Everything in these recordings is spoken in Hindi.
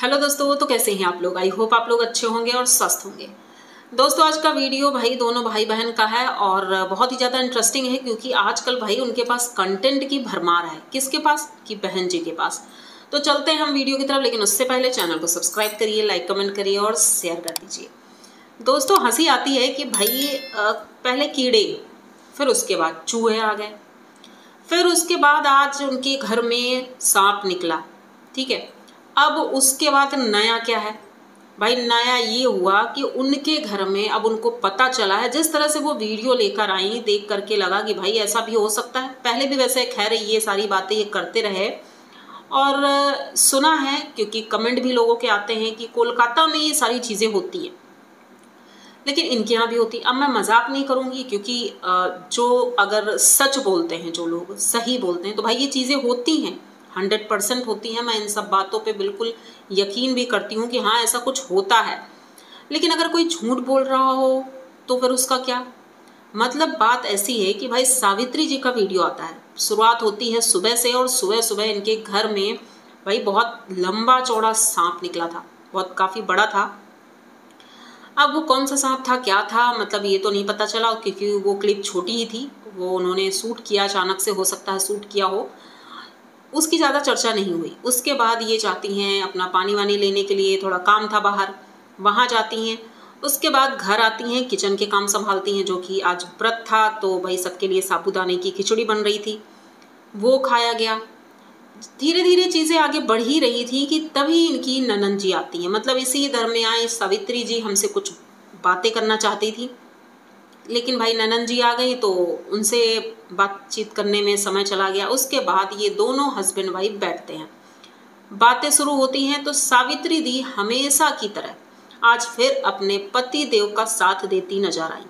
हेलो दोस्तों, तो कैसे हैं आप लोग। आई होप आप लोग अच्छे होंगे और स्वस्थ होंगे। दोस्तों, आज का वीडियो भाई दोनों भाई बहन का है और बहुत ही ज़्यादा इंटरेस्टिंग है क्योंकि आजकल भाई उनके पास कंटेंट की भरमार है। किसके पास? कि बहन जी के पास। तो चलते हैं हम वीडियो की तरफ, लेकिन उससे पहले चैनल को सब्सक्राइब करिए, लाइक कमेंट करिए और शेयर कर दीजिए। दोस्तों, हंसी आती है कि भाई पहले कीड़े, फिर उसके बाद चूहे आ गए, फिर उसके बाद आज उनके घर में सांप निकला। ठीक है, अब उसके बाद नया क्या है भाई? नया ये हुआ कि उनके घर में अब उनको पता चला है, जिस तरह से वो वीडियो लेकर आई देख करके लगा कि भाई ऐसा भी हो सकता है। पहले भी वैसे खैर ये सारी बातें ये करते रहे और सुना है, क्योंकि कमेंट भी लोगों के आते हैं कि कोलकाता में ये सारी चीज़ें होती हैं, लेकिन इनके यहाँ भी होती। अब मैं मजाक नहीं करूँगी क्योंकि जो अगर सच बोलते हैं, जो लोग सही बोलते हैं, तो भाई ये चीज़ें होती हैं, 100% होती हैं। मैं इन सब बातों पे बिल्कुल यकीन भी करती हूँ कि हाँ ऐसा कुछ होता है। लेकिन अगर कोई झूठ बोल रहा हो तो फिर उसका क्या मतलब? बात ऐसी है कि भाई सावित्री जी का वीडियो आता है, शुरुआत होती है सुबह से, और सुबह सुबह इनके घर में भाई बहुत लंबा चौड़ा सांप निकला था, बहुत काफ़ी बड़ा था। अब वो कौन सा सांप था, क्या था, मतलब ये तो नहीं पता चला क्योंकि वो क्लिप छोटी ही थी। वो उन्होंने शूट किया, अचानक से हो सकता है शूट किया हो, उसकी ज़्यादा चर्चा नहीं हुई। उसके बाद ये जाती हैं अपना पानी वानी लेने के लिए, थोड़ा काम था बाहर, वहाँ जाती हैं। उसके बाद घर आती हैं, किचन के काम संभालती हैं, जो कि आज व्रत था तो भाई सबके लिए साबूदाने की खिचड़ी बन रही थी, वो खाया गया। धीरे धीरे चीज़ें आगे बढ़ ही रही थी कि तभी इनकी ननंद जी आती हैं। मतलब इसी दरमियान सावित्री जी हमसे कुछ बातें करना चाहती थी, लेकिन भाई ननंद जी आ गई तो उनसे बातचीत करने में समय चला गया। उसके बाद ये दोनों हस्बैंड वाइफ बैठते हैं, बातें शुरू होती हैं। तो सावित्री दी हमेशा की तरह आज फिर अपने पति देव का साथ देती नजर आई।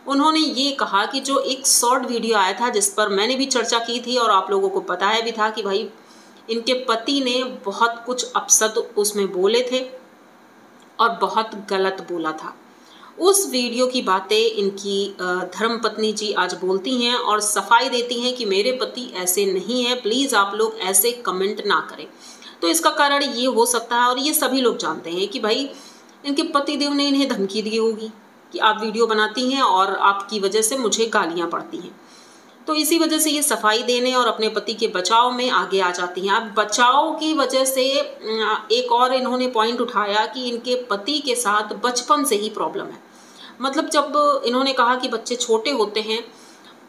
उन्होंने ये कहा कि जो एक शॉर्ट वीडियो आया था जिस पर मैंने भी चर्चा की थी और आप लोगों को बताया भी था कि भाई इनके पति ने बहुत कुछ अपशब्द उसमें बोले थे और बहुत गलत बोला था। उस वीडियो की बातें इनकी धर्मपत्नी जी आज बोलती हैं और सफाई देती हैं कि मेरे पति ऐसे नहीं है, प्लीज़ आप लोग ऐसे कमेंट ना करें। तो इसका कारण ये हो सकता है, और ये सभी लोग जानते हैं कि भाई इनके पतिदेव ने इन्हें धमकी दी होगी कि आप वीडियो बनाती हैं और आपकी वजह से मुझे गालियाँ पड़ती हैं। तो इसी वजह से ये सफाई देने और अपने पति के बचाव में आगे आ जाती हैं। अब बचाव की वजह से एक और इन्होंने पॉइंट उठाया कि इनके पति के साथ बचपन से ही प्रॉब्लम है। मतलब जब इन्होंने कहा कि बच्चे छोटे होते हैं,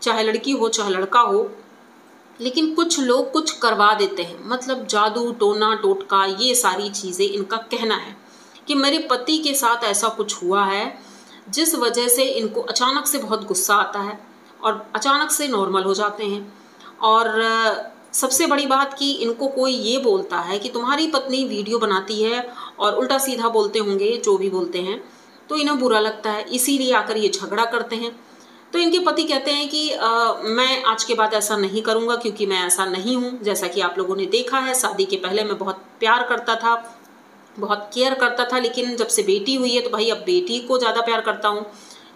चाहे लड़की हो चाहे लड़का हो, लेकिन कुछ लोग कुछ करवा देते हैं, मतलब जादू टोना टोटका, ये सारी चीज़ें इनका कहना है कि मेरे पति के साथ ऐसा कुछ हुआ है जिस वजह से इनको अचानक से बहुत गुस्सा आता है और अचानक से नॉर्मल हो जाते हैं। और सबसे बड़ी बात कि इनको कोई ये बोलता है कि तुम्हारी पत्नी वीडियो बनाती है और उल्टा सीधा बोलते होंगे, जो भी बोलते हैं, तो इन्हें बुरा लगता है, इसीलिए आकर ये झगड़ा करते हैं। तो इनके पति कहते हैं कि मैं आज के बाद ऐसा नहीं करूँगा क्योंकि मैं ऐसा नहीं हूँ। जैसा कि आप लोगों ने देखा है, शादी के पहले मैं बहुत प्यार करता था, बहुत केयर करता था, लेकिन जब से बेटी हुई है तो भाई अब बेटी को ज़्यादा प्यार करता हूँ,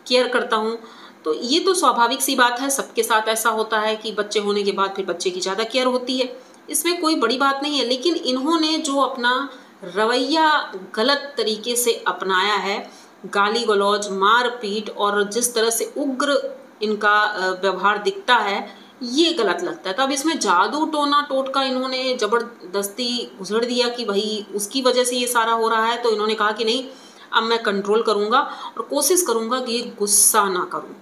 केयर करता हूँ। तो ये तो स्वाभाविक सी बात है, सबके साथ ऐसा होता है कि बच्चे होने के बाद फिर बच्चे की ज़्यादा केयर होती है, इसमें कोई बड़ी बात नहीं है। लेकिन इन्होंने जो अपना रवैया गलत तरीके से अपनाया है, गाली गलौज, मार पीट और जिस तरह से उग्र इनका व्यवहार दिखता है, ये गलत लगता है। तो अब इसमें जादू टोना टोटका इन्होंने ज़बरदस्ती घुसड़ दिया कि भाई उसकी वजह से ये सारा हो रहा है। तो इन्होंने कहा कि नहीं, अब मैं कंट्रोल करूँगा और कोशिश करूँगा कि ये गुस्सा ना करूँ।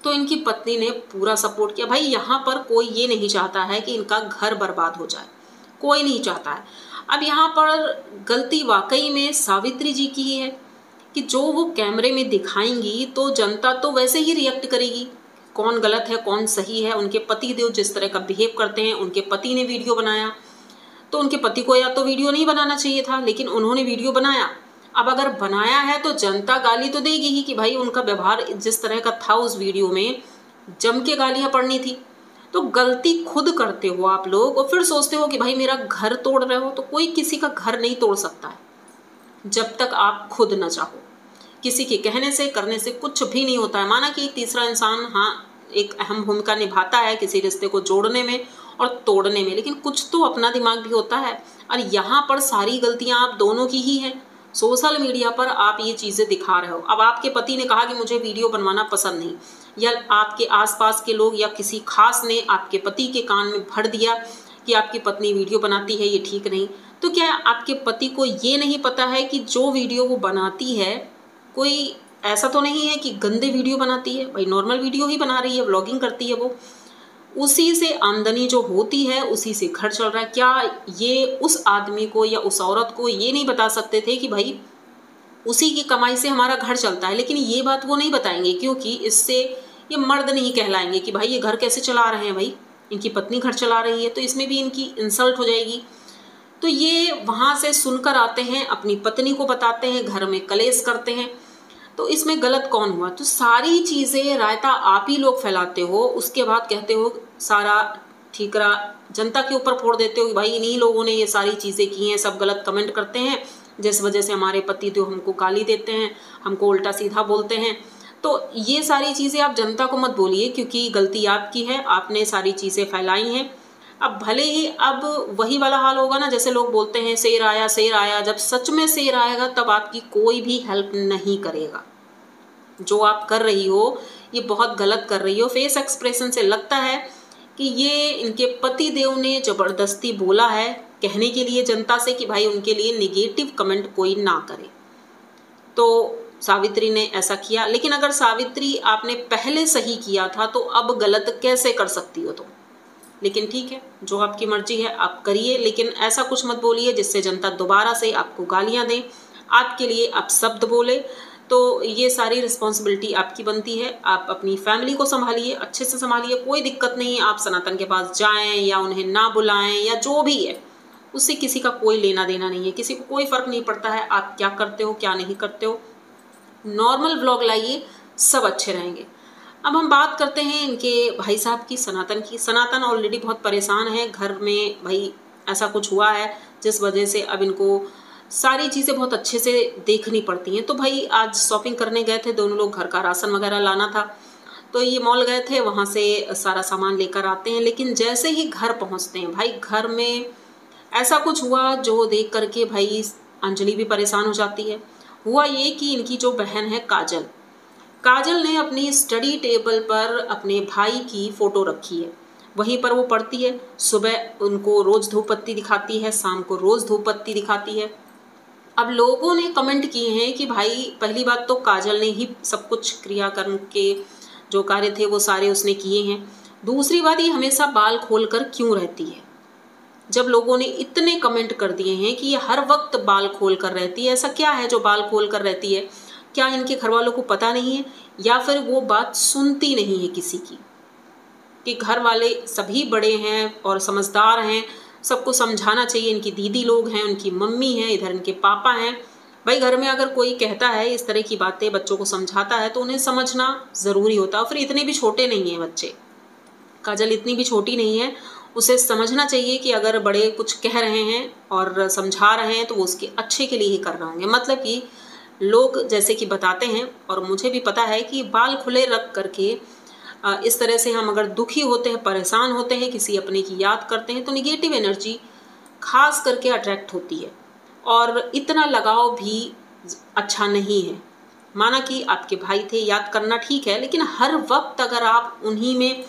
तो इनकी पत्नी ने पूरा सपोर्ट किया। भाई यहाँ पर कोई ये नहीं चाहता है कि इनका घर बर्बाद हो जाए, कोई नहीं चाहता है। अब यहाँ पर गलती वाकई में सावित्री जी की ही है कि जो वो कैमरे में दिखाएंगी तो जनता तो वैसे ही रिएक्ट करेगी, कौन गलत है कौन सही है। उनके पति देव जिस तरह का बिहेव करते हैं, उनके पति ने वीडियो बनाया तो उनके पति को या तो वीडियो नहीं बनाना चाहिए था, लेकिन उन्होंने वीडियो बनाया। अब अगर बनाया है तो जनता गाली तो देगी ही कि भाई उनका व्यवहार जिस तरह का था उस वीडियो में, जम के गालियाँ पड़नी थी। तो गलती खुद करते हो आप लोग और फिर सोचते हो कि भाई मेरा घर तोड़ रहे हो। तो कोई किसी का घर नहीं तोड़ सकता है जब तक आप खुद न चाहो। किसी के कहने से करने से कुछ भी नहीं होता है। माना कि एक तीसरा इंसान हाँ एक अहम भूमिका निभाता है किसी रिश्ते को जोड़ने में और तोड़ने में, लेकिन कुछ तो अपना दिमाग भी होता है। और यहाँ पर सारी गलतियाँ आप दोनों की ही हैं। सोशल मीडिया पर आप ये चीज़ें दिखा रहे हो। अब आपके पति ने कहा कि मुझे वीडियो बनवाना पसंद नहीं, या आपके आसपास के लोग या किसी खास ने आपके पति के कान में भर दिया कि आपकी पत्नी वीडियो बनाती है, ये ठीक नहीं। तो क्या आपके पति को ये नहीं पता है कि जो वीडियो वो बनाती है कोई ऐसा तो नहीं है कि गंदे वीडियो बनाती है? भाई नॉर्मल वीडियो ही बना रही है, व्लॉगिंग करती है वो, उसी से आमदनी जो होती है उसी से घर चल रहा है। क्या ये उस आदमी को या उस औरत को ये नहीं बता सकते थे कि भाई उसी की कमाई से हमारा घर चलता है? लेकिन ये बात वो नहीं बताएंगे, क्योंकि इससे ये मर्द नहीं कहलाएंगे कि भाई ये घर कैसे चला रहे हैं, भाई इनकी पत्नी घर चला रही है, तो इसमें भी इनकी इंसल्ट हो जाएगी। तो ये वहाँ से सुनकर आते हैं, अपनी पत्नी को बताते हैं, घर में कलेश करते हैं। तो इसमें गलत कौन हुआ? तो सारी चीज़ें रायता आप ही लोग फैलाते हो, उसके बाद कहते हो सारा ठीकरा जनता के ऊपर फोड़ देते हो कि भाई इन्हीं लोगों ने ये सारी चीज़ें की हैं, सब गलत कमेंट करते हैं, जिस वजह से हमारे पति तो हमको गाली देते हैं, हमको उल्टा सीधा बोलते हैं। तो ये सारी चीज़ें आप जनता को मत बोलिए, क्योंकि गलती आपकी है, आपने सारी चीज़ें फैलाई हैं। अब भले ही अब वही वाला हाल होगा ना, जैसे लोग बोलते हैं शेर आया शेर आया, जब सच में शेर आएगा तब आपकी कोई भी हेल्प नहीं करेगा। जो आप कर रही हो ये बहुत गलत कर रही हो। फेस एक्सप्रेशन से लगता है कि ये इनके पति देव ने ज़बरदस्ती बोला है कहने के लिए जनता से कि भाई उनके लिए नेगेटिव कमेंट कोई ना करे। तो सावित्री ने ऐसा किया, लेकिन अगर सावित्री आपने पहले सही किया था तो अब गलत कैसे कर सकती हो तुम? लेकिन ठीक है, जो आपकी मर्जी है आप करिए, लेकिन ऐसा कुछ मत बोलिए जिससे जनता दोबारा से आपको गालियां दे, आपके लिए आप शब्द बोले। तो ये सारी रिस्पॉन्सिबिलिटी आपकी बनती है। आप अपनी फैमिली को संभालिए, अच्छे से संभालिए, कोई दिक्कत नहीं है। आप सनातन के पास जाएं या उन्हें ना बुलाएं या जो भी है, उससे किसी का कोई लेना देना नहीं है, किसी को कोई फर्क नहीं पड़ता है आप क्या करते हो क्या नहीं करते हो। नॉर्मल व्लॉग लाइए, सब अच्छे रहेंगे। अब हम बात करते हैं इनके भाई साहब की, सनातन की। सनातन ऑलरेडी बहुत परेशान है, घर में भाई ऐसा कुछ हुआ है जिस वजह से अब इनको सारी चीज़ें बहुत अच्छे से देखनी पड़ती हैं। तो भाई आज शॉपिंग करने गए थे दोनों लोग, घर का राशन वगैरह लाना था, तो ये मॉल गए थे, वहाँ से सारा सामान लेकर आते हैं। लेकिन जैसे ही घर पहुँचते हैं भाई, घर में ऐसा कुछ हुआ जो देख करके भाई अंजलि भी परेशान हो जाती है। हुआ ये कि इनकी जो बहन है काजल, काजल ने अपनी स्टडी टेबल पर अपने भाई की फ़ोटो रखी है, वहीं पर वो पढ़ती है। सुबह उनको रोज़ धूप बत्ती दिखाती है, शाम को रोज़ धूप बत्ती दिखाती है। अब लोगों ने कमेंट किए हैं कि भाई पहली बात तो काजल ने ही सब कुछ क्रियाकर्म के जो कार्य थे वो सारे उसने किए हैं। दूसरी बात, ये हमेशा बाल खोल कर क्यों रहती है? जब लोगों ने इतने कमेंट कर दिए हैं कि ये हर वक्त बाल खोल कर रहती है, ऐसा क्या है जो बाल खोल कर रहती है? क्या इनके घर वालों को पता नहीं है, या फिर वो बात सुनती नहीं है किसी की? कि घर वाले सभी बड़े हैं और समझदार हैं, सबको समझाना चाहिए। इनकी दीदी लोग हैं, उनकी मम्मी हैं, इधर इनके पापा हैं। भाई घर में अगर कोई कहता है इस तरह की बातें, बच्चों को समझाता है, तो उन्हें समझना ज़रूरी होता है। फिर इतने भी छोटे नहीं हैं बच्चे, काजल इतनी भी छोटी नहीं है, उसे समझना चाहिए कि अगर बड़े कुछ कह रहे हैं और समझा रहे हैं तो वो उसके अच्छे के लिए ही कर रहे होंगे। मतलब कि लोग जैसे कि बताते हैं, और मुझे भी पता है कि बाल खुले रख करके इस तरह से हम अगर दुखी होते हैं, परेशान होते हैं, किसी अपने की याद करते हैं, तो निगेटिव एनर्जी खास करके अट्रैक्ट होती है। और इतना लगाव भी अच्छा नहीं है। माना कि आपके भाई थे, याद करना ठीक है, लेकिन हर वक्त अगर आप उन्हीं में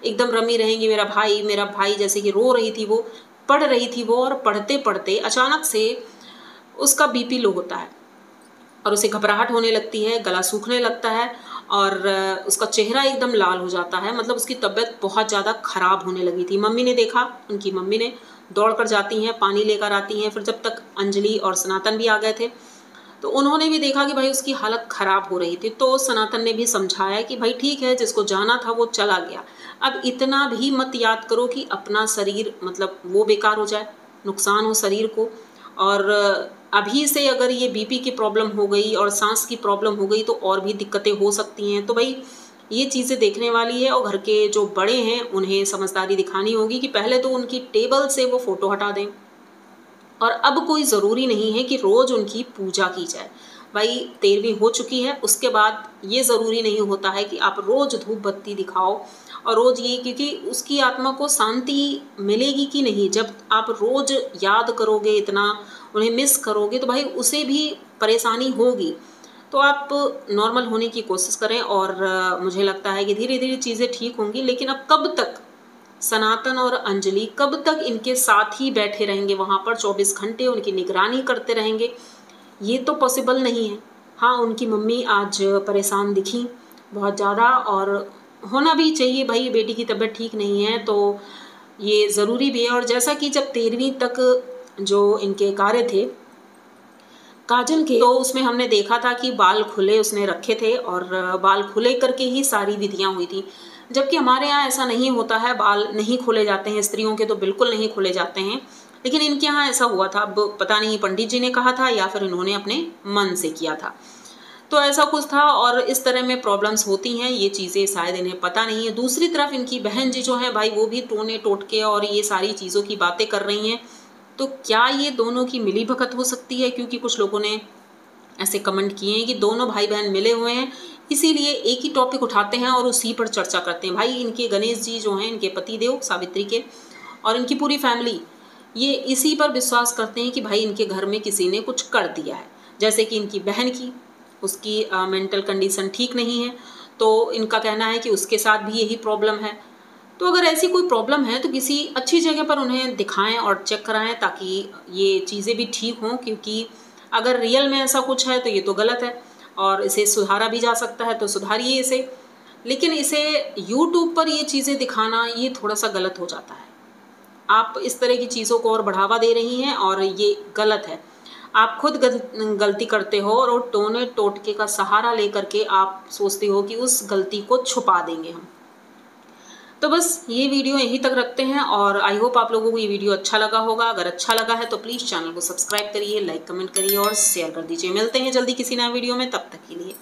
एकदम रमी रहेंगी, मेरा भाई, जैसे कि रो रही थी वो, पढ़ रही थी वो, और पढ़ते पढ़ते अचानक से उसका बीपी लो होता है और उसे घबराहट होने लगती है, गला सूखने लगता है और उसका चेहरा एकदम लाल हो जाता है। मतलब उसकी तबीयत बहुत ज़्यादा ख़राब होने लगी थी। मम्मी ने देखा, उनकी मम्मी ने दौड़ कर जाती हैं, पानी लेकर आती हैं। फिर जब तक अंजलि और सनातन भी आ गए थे तो उन्होंने भी देखा कि भाई उसकी हालत ख़राब हो रही थी। तो सनातन ने भी समझाया कि भाई ठीक है, जिसको जाना था वो चला गया, अब इतना भी मत याद करो कि अपना शरीर मतलब वो बेकार हो जाए, नुकसान हो शरीर को। और अभी से अगर ये बीपी की प्रॉब्लम हो गई और सांस की प्रॉब्लम हो गई तो और भी दिक्कतें हो सकती हैं। तो भाई ये चीज़ें देखने वाली है, और घर के जो बड़े हैं उन्हें समझदारी दिखानी होगी कि पहले तो उनकी टेबल से वो फ़ोटो हटा दें। और अब कोई ज़रूरी नहीं है कि रोज़ उनकी पूजा की जाए। भाई 13वीं हो चुकी है, उसके बाद ये ज़रूरी नहीं होता है कि आप रोज़ धूप बत्ती दिखाओ और रोज़ ये, क्योंकि उसकी आत्मा को शांति मिलेगी कि नहीं, जब आप रोज़ याद करोगे, इतना उन्हें मिस करोगे, तो भाई उसे भी परेशानी होगी। तो आप नॉर्मल होने की कोशिश करें और मुझे लगता है कि धीरे धीरे चीज़ें ठीक होंगी। लेकिन अब कब तक सनातन और अंजलि, कब तक इनके साथ ही बैठे रहेंगे वहाँ पर 24 घंटे उनकी निगरानी करते रहेंगे? ये तो पॉसिबल नहीं है। हाँ, उनकी मम्मी आज परेशान दिखी बहुत ज़्यादा, और होना भी चाहिए भाई, बेटी की तबीयत ठीक नहीं है तो ये ज़रूरी भी है। और जैसा कि जब 13वीं तक जो इनके कार्य थे काजल के, तो उसमें हमने देखा था कि बाल खुले उसने रखे थे और बाल खुले करके ही सारी विधियां हुई थी, जबकि हमारे यहाँ ऐसा नहीं होता है, बाल नहीं खोले जाते हैं, स्त्रियों के तो बिल्कुल नहीं खोले जाते हैं, लेकिन इनके यहाँ ऐसा हुआ था। अब पता नहीं पंडित जी ने कहा था या फिर इन्होंने अपने मन से किया था, तो ऐसा कुछ था। और इस तरह में प्रॉब्लम्स होती हैं, ये चीज़ें शायद इन्हें पता नहीं है। दूसरी तरफ इनकी बहन जी जो है भाई, वो भी टोने टोटके और ये सारी चीज़ों की बातें कर रही हैं। तो क्या ये दोनों की मिली भगत हो सकती है? क्योंकि कुछ लोगों ने ऐसे कमेंट किए हैं कि दोनों भाई बहन मिले हुए हैं, इसीलिए एक ही टॉपिक उठाते हैं और उसी पर चर्चा करते हैं। भाई इनके गणेश जी जो हैं, इनके पतिदेव सावित्री के, और इनकी पूरी फैमिली, ये इसी पर विश्वास करते हैं कि भाई इनके घर में किसी ने कुछ कर दिया है। जैसे कि इनकी बहन की, उसकी मेंटल कंडीशन ठीक नहीं है, तो इनका कहना है कि उसके साथ भी यही प्रॉब्लम है। तो अगर ऐसी कोई प्रॉब्लम है तो किसी अच्छी जगह पर उन्हें दिखाएं और चेक कराएं, ताकि ये चीज़ें भी ठीक हों। क्योंकि अगर रियल में ऐसा कुछ है तो ये तो गलत है और इसे सुधारा भी जा सकता है, तो सुधारिए इसे। लेकिन इसे यूट्यूब पर ये चीज़ें दिखाना, ये थोड़ा सा गलत हो जाता है। आप इस तरह की चीज़ों को और बढ़ावा दे रही हैं और ये गलत है। आप खुद गलती करते हो और टोने टोटके का सहारा लेकर के आप सोचते हो कि उस गलती को छुपा देंगे हम। तो बस ये वीडियो यहीं तक रखते हैं और आई होप आप लोगों को ये वीडियो अच्छा लगा होगा। अगर अच्छा लगा है तो प्लीज़ चैनल को सब्सक्राइब करिए, लाइक कमेंट करिए और शेयर कर दीजिए। मिलते हैं जल्दी किसी नए वीडियो में, तब तक के लिए।